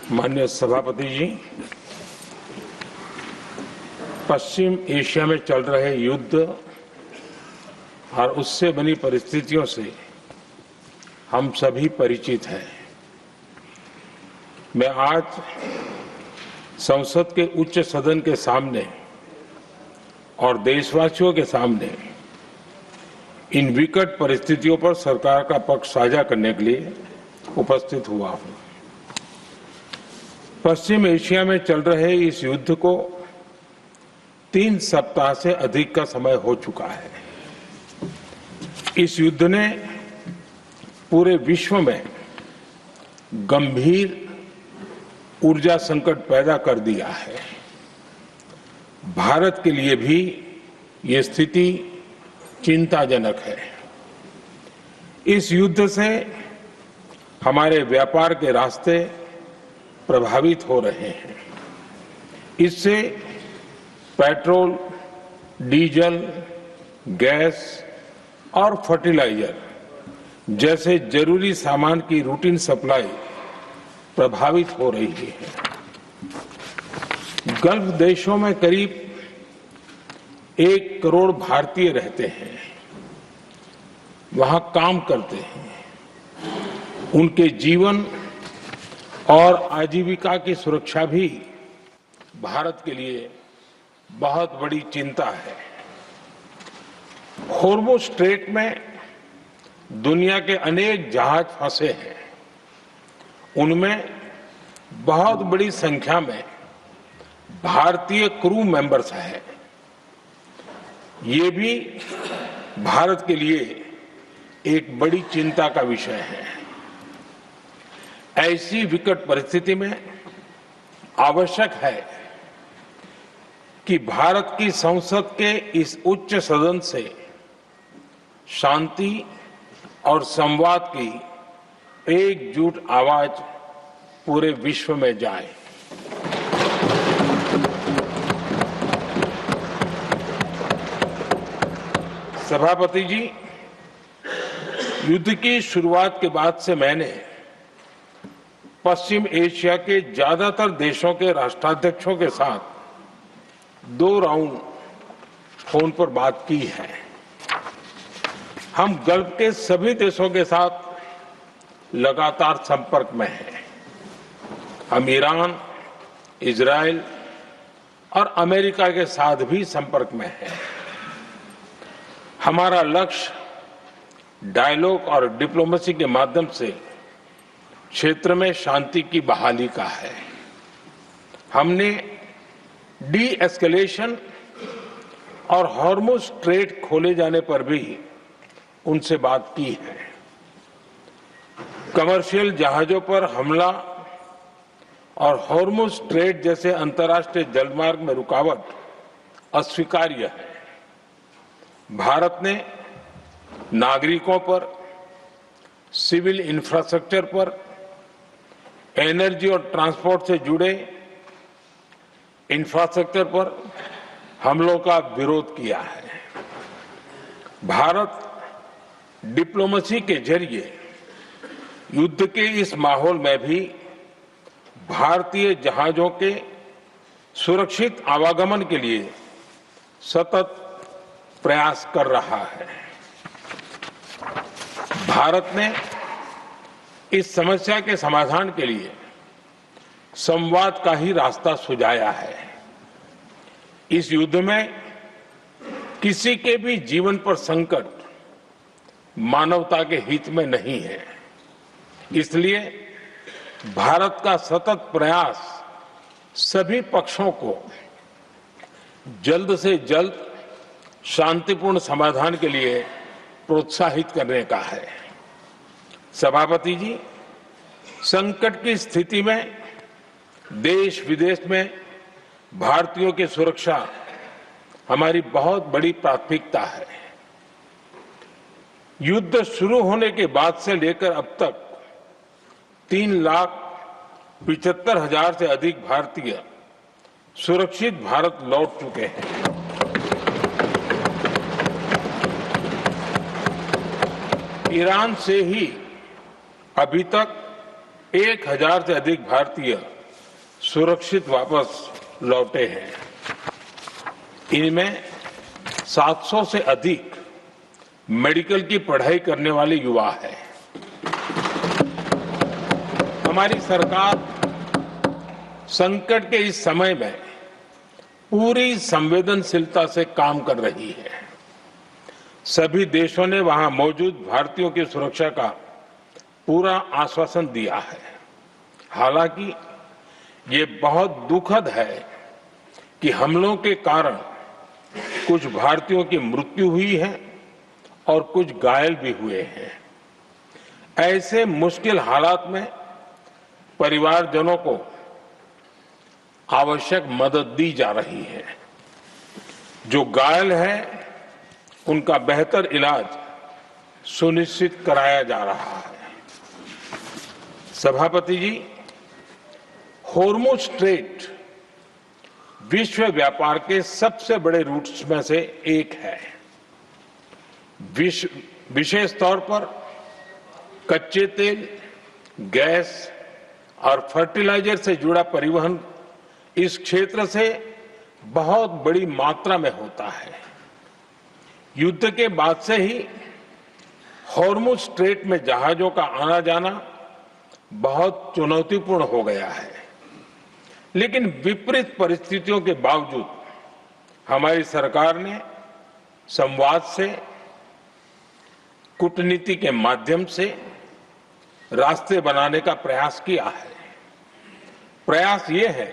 माननीय सभापति जी, पश्चिम एशिया में चल रहे युद्ध और उससे बनी परिस्थितियों से हम सभी परिचित हैं। मैं आज संसद के उच्च सदन के सामने और देशवासियों के सामने इन विकट परिस्थितियों पर सरकार का पक्ष साझा करने के लिए उपस्थित हुआ हूं। पश्चिम एशिया में चल रहे इस युद्ध को 3 सप्ताह से अधिक का समय हो चुका है। इस युद्ध ने पूरे विश्व में गंभीर ऊर्जा संकट पैदा कर दिया है। भारत के लिए भी ये स्थिति चिंताजनक है। इस युद्ध से हमारे व्यापार के रास्ते प्रभावित हो रहे हैं। इससे पेट्रोल, डीजल, गैस और फर्टिलाइजर जैसे जरूरी सामान की रूटीन सप्लाई प्रभावित हो रही है। गल्फ देशों में करीब 1 करोड़ भारतीय रहते हैं, वहां काम करते हैं। उनके जीवन और आजीविका की सुरक्षा भी भारत के लिए बहुत बड़ी चिंता है। होर्मुज स्ट्रेट में दुनिया के अनेक जहाज फंसे हैं। उनमें बहुत बड़ी संख्या में भारतीय क्रू मेंबर्स हैं। ये भी भारत के लिए एक बड़ी चिंता का विषय है। ऐसी विकट परिस्थिति में आवश्यक है कि भारत की संसद के इस उच्च सदन से शांति और संवाद की एकजुट आवाज पूरे विश्व में जाए। सभापति जी, युद्ध की शुरुआत के बाद से मैंने पश्चिम एशिया के ज्यादातर देशों के राष्ट्राध्यक्षों के साथ 2 राउंड फोन पर बात की है। हम गल्फ के सभी देशों के साथ लगातार संपर्क में हैं। हम ईरान, इजराइल और अमेरिका के साथ भी संपर्क में हैं। हमारा लक्ष्य डायलॉग और डिप्लोमेसी के माध्यम से क्षेत्र में शांति की बहाली का है। हमने डी एस्केलेशन और हॉर्मुज स्ट्रेट खोले जाने पर भी उनसे बात की है। कमर्शियल जहाजों पर हमला और हॉर्मुज स्ट्रेट जैसे अंतर्राष्ट्रीय जलमार्ग में रुकावट अस्वीकार्य है। भारत ने नागरिकों पर, सिविल इंफ्रास्ट्रक्चर पर, एनर्जी और ट्रांसपोर्ट से जुड़े इंफ्रास्ट्रक्चर पर हमलों का विरोध किया है। भारत डिप्लोमेसी के जरिए युद्ध के इस माहौल में भी भारतीय जहाजों के सुरक्षित आवागमन के लिए सतत प्रयास कर रहा है। भारत ने इस समस्या के समाधान के लिए संवाद का ही रास्ता सुझाया है। इस युद्ध में किसी के भी जीवन पर संकट मानवता के हित में नहीं है। इसलिए भारत का सतत प्रयास सभी पक्षों को जल्द से जल्द शांतिपूर्ण समाधान के लिए प्रोत्साहित करने का है। सभापति जी, संकट की स्थिति में देश विदेश में भारतीयों की सुरक्षा हमारी बहुत बड़ी प्राथमिकता है। युद्ध शुरू होने के बाद से लेकर अब तक 3,75,000 से अधिक भारतीय सुरक्षित भारत लौट चुके हैं। ईरान से ही अभी तक 1,000 से अधिक भारतीय सुरक्षित वापस लौटे हैं। इनमें 700 से अधिक मेडिकल की पढ़ाई करने वाले युवा हैं। हमारी सरकार संकट के इस समय में पूरी संवेदनशीलता से काम कर रही है। सभी देशों ने वहां मौजूद भारतीयों की सुरक्षा का पूरा आश्वासन दिया है। हालांकि ये बहुत दुखद है कि हमलों के कारण कुछ भारतीयों की मृत्यु हुई है और कुछ घायल भी हुए हैं। ऐसे मुश्किल हालात में परिवारजनों को आवश्यक मदद दी जा रही है। जो घायल हैं, उनका बेहतर इलाज सुनिश्चित कराया जा रहा है। सभापति जी, होर्मुज स्ट्रेट विश्व व्यापार के सबसे बड़े रूट्स में से एक है। विशेष तौर पर कच्चे तेल, गैस और फर्टिलाइजर से जुड़ा परिवहन इस क्षेत्र से बहुत बड़ी मात्रा में होता है। युद्ध के बाद से ही होर्मुज स्ट्रेट में जहाजों का आना जाना बहुत चुनौतीपूर्ण हो गया है। लेकिन विपरीत परिस्थितियों के बावजूद हमारी सरकार ने संवाद से, कूटनीति के माध्यम से रास्ते बनाने का प्रयास किया है। प्रयास ये है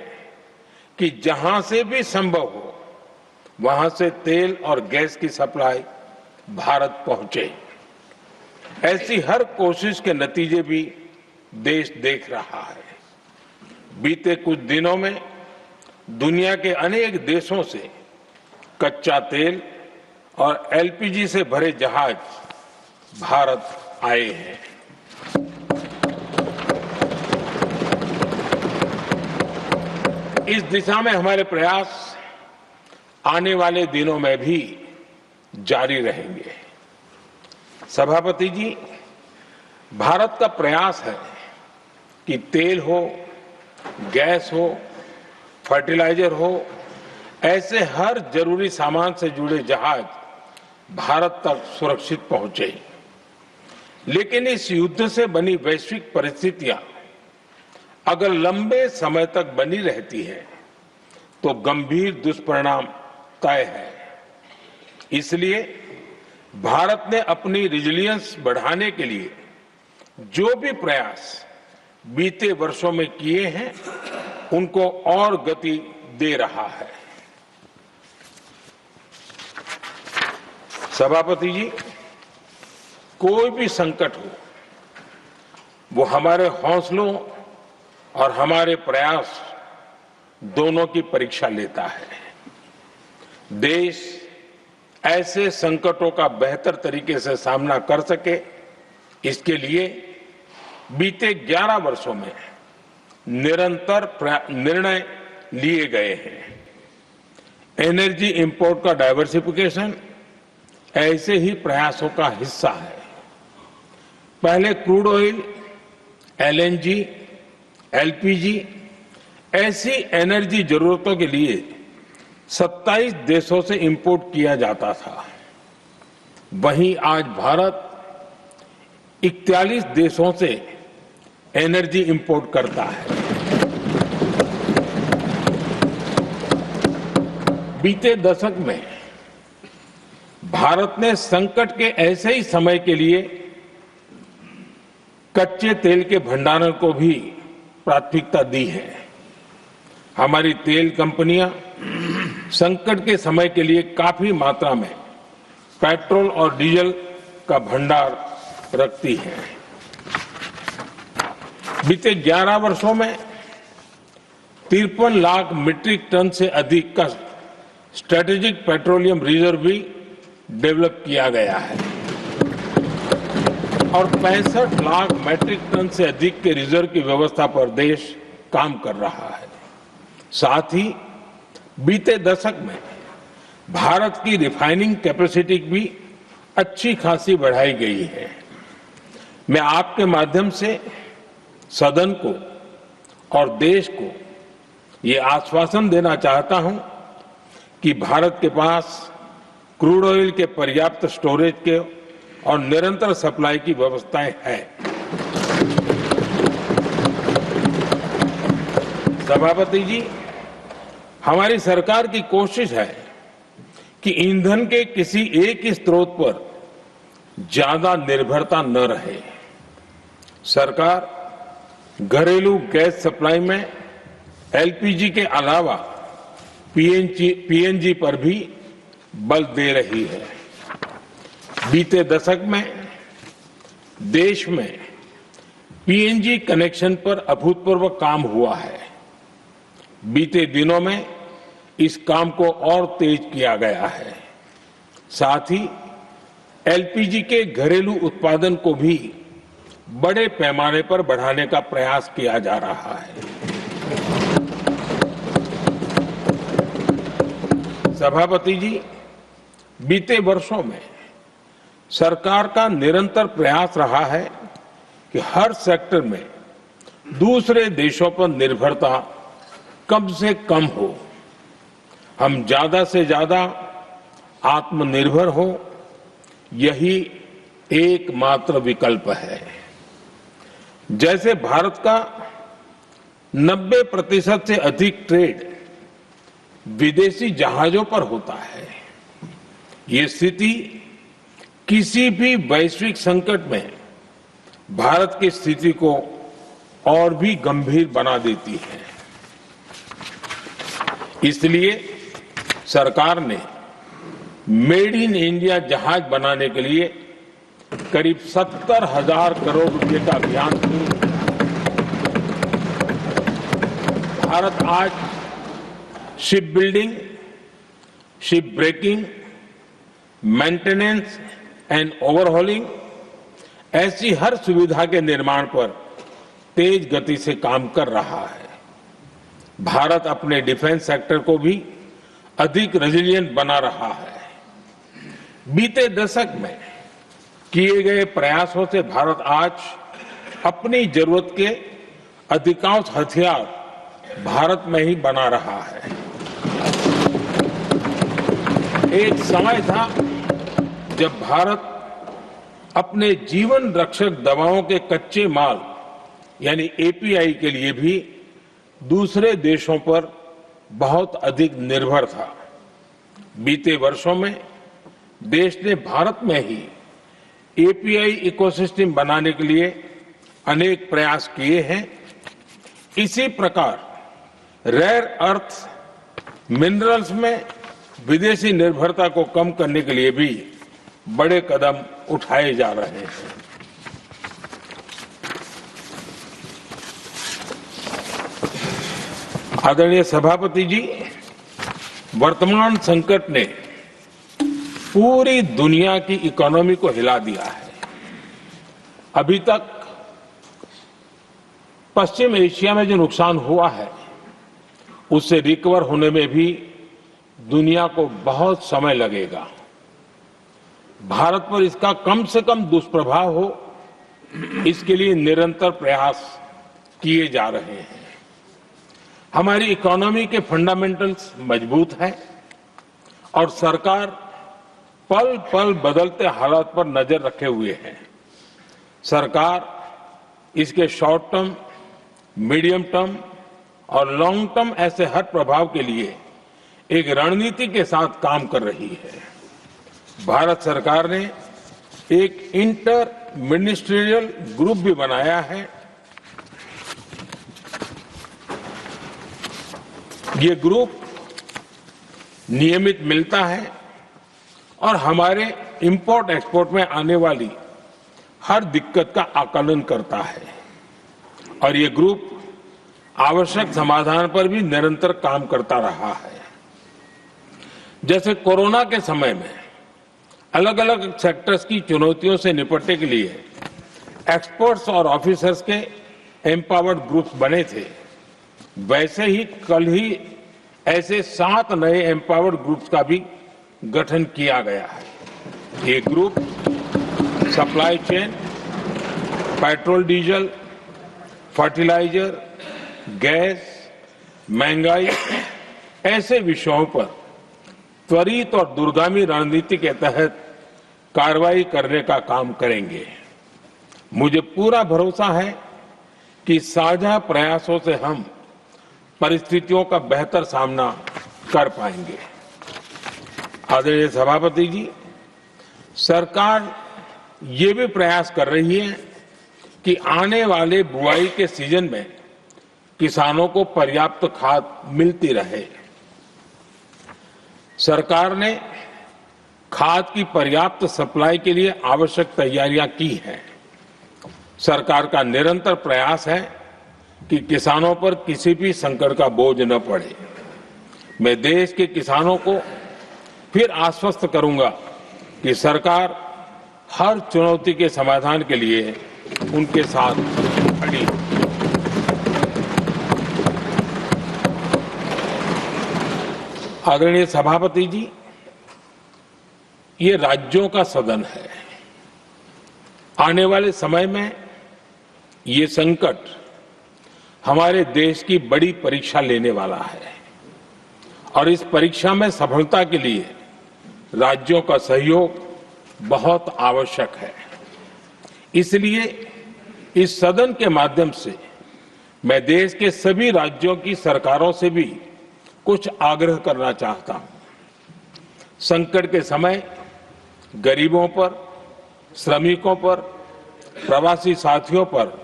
कि जहां से भी संभव हो वहां से तेल और गैस की सप्लाई भारत पहुंचे। ऐसी हर कोशिश के नतीजे भी देश देख रहा है। बीते कुछ दिनों में दुनिया के अनेक देशों से कच्चा तेल और एलपीजी से भरे जहाज भारत आए हैं। इस दिशा में हमारे प्रयास आने वाले दिनों में भी जारी रहेंगे। सभापति जी, भारत का प्रयास है कि तेल हो, गैस हो, फर्टिलाइजर हो, ऐसे हर जरूरी सामान से जुड़े जहाज भारत तक सुरक्षित पहुंचे। लेकिन इस युद्ध से बनी वैश्विक परिस्थितियां अगर लंबे समय तक बनी रहती है तो गंभीर दुष्परिणाम तय है। इसलिए भारत ने अपनी रेजिलियंस बढ़ाने के लिए जो भी प्रयास बीते वर्षों में किए हैं, उनको और गति दे रहा है। सभापति जी, कोई भी संकट हो, वो हमारे हौसलों और हमारे प्रयास दोनों की परीक्षा लेता है। देश ऐसे संकटों का बेहतर तरीके से सामना कर सके, इसके लिए बीते 11 वर्षों में निरंतर निर्णय लिए गए हैं। एनर्जी इंपोर्ट का डाइवर्सिफिकेशन ऐसे ही प्रयासों का हिस्सा है। पहले क्रूड ऑयल, एलएनजी, एलपीजी ऐसी एनर्जी जरूरतों के लिए 27 देशों से इंपोर्ट किया जाता था। वहीं आज भारत 41 देशों से एनर्जी इंपोर्ट करता है। बीते दशक में भारत ने संकट के ऐसे ही समय के लिए कच्चे तेल के भंडारण को भी प्राथमिकता दी है। हमारी तेल कंपनियां संकट के समय के लिए काफी मात्रा में पेट्रोल और डीजल का भंडार रखती हैं। बीते 11 वर्षों में 53 लाख मीट्रिक टन से अधिक का स्ट्रेटेजिक पेट्रोलियम रिजर्व भी डेवलप किया गया है और 65 लाख मीट्रिक टन से अधिक के रिजर्व की व्यवस्था पर देश काम कर रहा है। साथ ही बीते दशक में भारत की रिफाइनिंग कैपेसिटी भी अच्छी खासी बढ़ाई गई है। मैं आपके माध्यम से सदन को और देश को ये आश्वासन देना चाहता हूं कि भारत के पास क्रूड ऑयल के पर्याप्त स्टोरेज के और निरंतर सप्लाई की व्यवस्थाएं हैं। सभापति जी, हमारी सरकार की कोशिश है कि ईंधन के किसी एक ही स्रोत पर ज्यादा निर्भरता न रहे। सरकार घरेलू गैस सप्लाई में एलपीजी के अलावा पीएनजी पर भी बल दे रही है। बीते दशक में देश में पीएनजी कनेक्शन पर अभूतपूर्व काम हुआ है। बीते दिनों में इस काम को और तेज किया गया है। साथ ही एलपीजी के घरेलू उत्पादन को भी बड़े पैमाने पर बढ़ाने का प्रयास किया जा रहा है। सभापति जी, बीते वर्षों में सरकार का निरंतर प्रयास रहा है कि हर सेक्टर में दूसरे देशों पर निर्भरता कम से कम हो, हम ज्यादा से ज्यादा आत्मनिर्भर हो, यही एकमात्र विकल्प है। जैसे भारत का 90% से अधिक ट्रेड विदेशी जहाजों पर होता है, ये स्थिति किसी भी वैश्विक संकट में भारत की स्थिति को और भी गंभीर बना देती है। इसलिए सरकार ने मेड इन इंडिया जहाज बनाने के लिए करीब 70,000 करोड़ रुपए का अभियान शुरू किया। भारत आज ship building, ship breaking, maintenance and overhauling ऐसी हर सुविधा के निर्माण पर तेज गति से काम कर रहा है। भारत अपने डिफेंस सेक्टर को भी अधिक रेजिलिएंट बना रहा है। बीते दशक में किए गए प्रयासों से भारत आज अपनी जरूरत के अधिकांश हथियार भारत में ही बना रहा है। एक समय था जब भारत अपने जीवन रक्षक दवाओं के कच्चे माल यानी एपीआई के लिए भी दूसरे देशों पर बहुत अधिक निर्भर था। बीते वर्षों में देश ने भारत में ही एपीआई इकोसिस्टम बनाने के लिए अनेक प्रयास किए हैं। इसी प्रकार रेयर अर्थ मिनरल्स में विदेशी निर्भरता को कम करने के लिए भी बड़े कदम उठाए जा रहे हैं। आदरणीय सभापति जी, वर्तमान संकट ने पूरी दुनिया की इकोनॉमी को हिला दिया है। अभी तक पश्चिम एशिया में जो नुकसान हुआ है उससे रिकवर होने में भी दुनिया को बहुत समय लगेगा। भारत पर इसका कम से कम दुष्प्रभाव हो, इसके लिए निरंतर प्रयास किए जा रहे हैं। हमारी इकोनॉमी के फंडामेंटल्स मजबूत हैं और सरकार पल पल बदलते हालात पर नजर रखे हुए है। सरकार इसके शॉर्ट टर्म, मीडियम टर्म और लॉन्ग टर्म ऐसे हर प्रभाव के लिए एक रणनीति के साथ काम कर रही है। भारत सरकार ने एक इंटर मिनिस्ट्रियल ग्रुप भी बनाया है। ये ग्रुप नियमित मिलता है और हमारे इंपोर्ट एक्सपोर्ट में आने वाली हर दिक्कत का आकलन करता है और ये ग्रुप आवश्यक समाधान पर भी निरंतर काम करता रहा है। जैसे कोरोना के समय में अलग अलग सेक्टर्स की चुनौतियों से निपटने के लिए एक्सपर्ट्स और ऑफिसर्स के एम्पावर्ड ग्रुप्स बने थे, वैसे ही कल ही ऐसे 7 नए एम्पावर्ड ग्रुप्स का भी गठन किया गया है। ये group supply chain, petrol diesel, fertiliser, gas, महंगाई ऐसे विषयों पर त्वरित और दूरगामी रणनीति के तहत कार्रवाई करने का काम करेंगे। मुझे पूरा भरोसा है कि साझा प्रयासों से हम परिस्थितियों का बेहतर सामना कर पाएंगे। आदरणीय सभापति जी, सरकार ये भी प्रयास कर रही है कि आने वाले बुआई के सीजन में किसानों को पर्याप्त खाद मिलती रहे। सरकार ने खाद की पर्याप्त सप्लाई के लिए आवश्यक तैयारियां की हैं। सरकार का निरंतर प्रयास है कि किसानों पर किसी भी संकट का बोझ न पड़े। मैं देश के किसानों को फिर आश्वस्त करूंगा कि सरकार हर चुनौती के समाधान के लिए उनके साथ खड़ी है। आदरणीय सभापति जी, ये राज्यों का सदन है। आने वाले समय में ये संकट हमारे देश की बड़ी परीक्षा लेने वाला है और इस परीक्षा में सफलता के लिए राज्यों का सहयोग बहुत आवश्यक है। इसलिए इस सदन के माध्यम से मैं देश के सभी राज्यों की सरकारों से भी कुछ आग्रह करना चाहता हूं। संकट के समय गरीबों पर, श्रमिकों पर, प्रवासी साथियों पर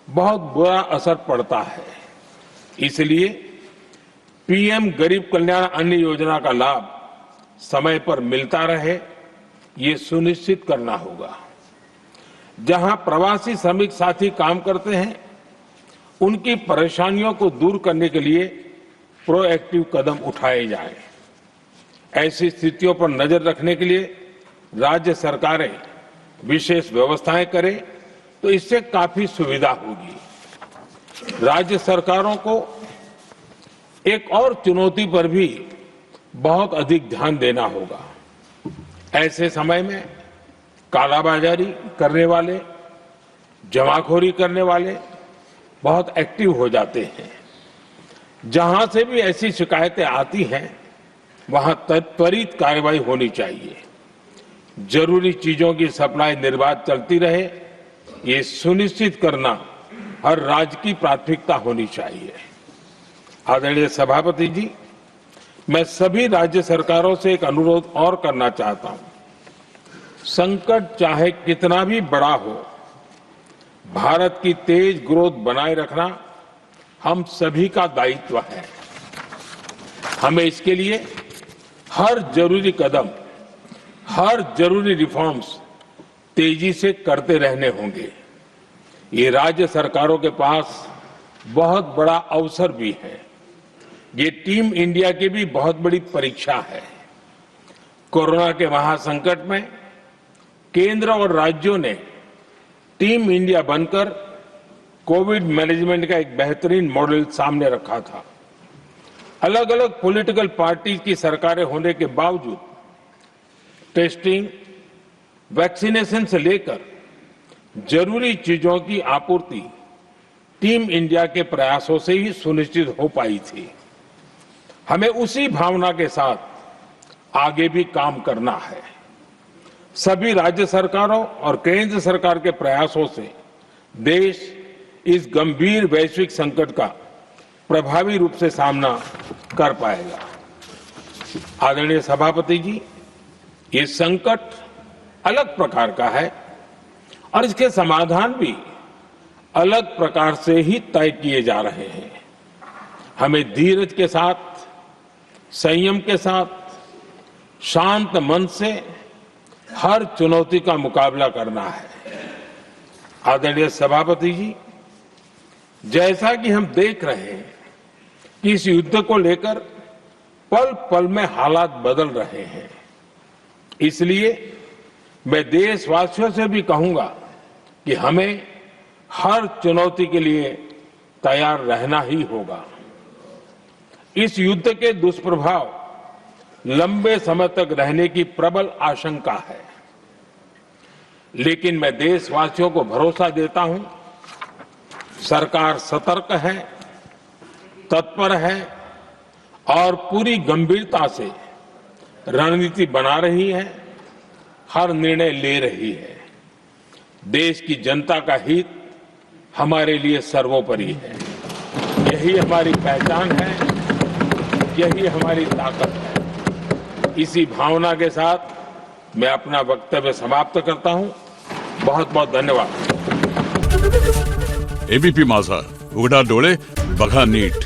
बहुत बुरा असर पड़ता है। इसलिए पीएम गरीब कल्याण अन्न योजना का लाभ समय पर मिलता रहे, ये सुनिश्चित करना होगा। जहां प्रवासी श्रमिक साथी काम करते हैं, उनकी परेशानियों को दूर करने के लिए प्रोएक्टिव कदम उठाए जाएं। ऐसी स्थितियों पर नजर रखने के लिए राज्य सरकारें विशेष व्यवस्थाएं करें तो इससे काफी सुविधा होगी। राज्य सरकारों को एक और चुनौती पर भी बहुत अधिक ध्यान देना होगा। ऐसे समय में कालाबाजारी करने वाले, जमाखोरी करने वाले बहुत एक्टिव हो जाते हैं। जहां से भी ऐसी शिकायतें आती हैं, वहां त्वरित कार्रवाई होनी चाहिए। जरूरी चीजों की सप्लाई निर्बाध चलती रहे, ये सुनिश्चित करना हर राज्य की प्राथमिकता होनी चाहिए। आदरणीय सभापति जी, मैं सभी राज्य सरकारों से एक अनुरोध और करना चाहता हूं। संकट चाहे कितना भी बड़ा हो, भारत की तेज ग्रोथ बनाए रखना हम सभी का दायित्व है। हमें इसके लिए हर जरूरी कदम, हर जरूरी रिफॉर्म्स तेजी से करते रहने होंगे। ये राज्य सरकारों के पास बहुत बड़ा अवसर भी है। ये टीम इंडिया की भी बहुत बड़ी परीक्षा है। कोरोना के महासंकट में केंद्र और राज्यों ने टीम इंडिया बनकर कोविड मैनेजमेंट का एक बेहतरीन मॉडल सामने रखा था। अलग अलग पॉलिटिकल पार्टी की सरकारें होने के बावजूद टेस्टिंग, वैक्सीनेशन से लेकर जरूरी चीजों की आपूर्ति टीम इंडिया के प्रयासों से ही सुनिश्चित हो पाई थी। हमें उसी भावना के साथ आगे भी काम करना है। सभी राज्य सरकारों और केंद्र सरकार के प्रयासों से देश इस गंभीर वैश्विक संकट का प्रभावी रूप से सामना कर पाएगा। आदरणीय सभापति जी, ये संकट अलग प्रकार का है और इसके समाधान भी अलग प्रकार से ही तय किए जा रहे हैं। हमें धीरज के साथ, संयम के साथ, शांत मन से हर चुनौती का मुकाबला करना है। आदरणीय सभापति जी, जैसा कि हम देख रहे हैं कि इस युद्ध को लेकर पल पल में हालात बदल रहे हैं, इसलिए मैं देशवासियों से भी कहूंगा कि हमें हर चुनौती के लिए तैयार रहना ही होगा। इस युद्ध के दुष्प्रभाव लंबे समय तक रहने की प्रबल आशंका है, लेकिन मैं देशवासियों को भरोसा देता हूं, सरकार सतर्क है, तत्पर है और पूरी गंभीरता से रणनीति बना रही है, हर निर्णय ले रही है। देश की जनता का हित हमारे लिए सर्वोपरि है। यही हमारी पहचान है, यही हमारी ताकत है। इसी भावना के साथ मैं अपना वक्तव्य समाप्त करता हूं। बहुत बहुत धन्यवाद। एबीपी माझा, उघडा डोळे बघा नीट।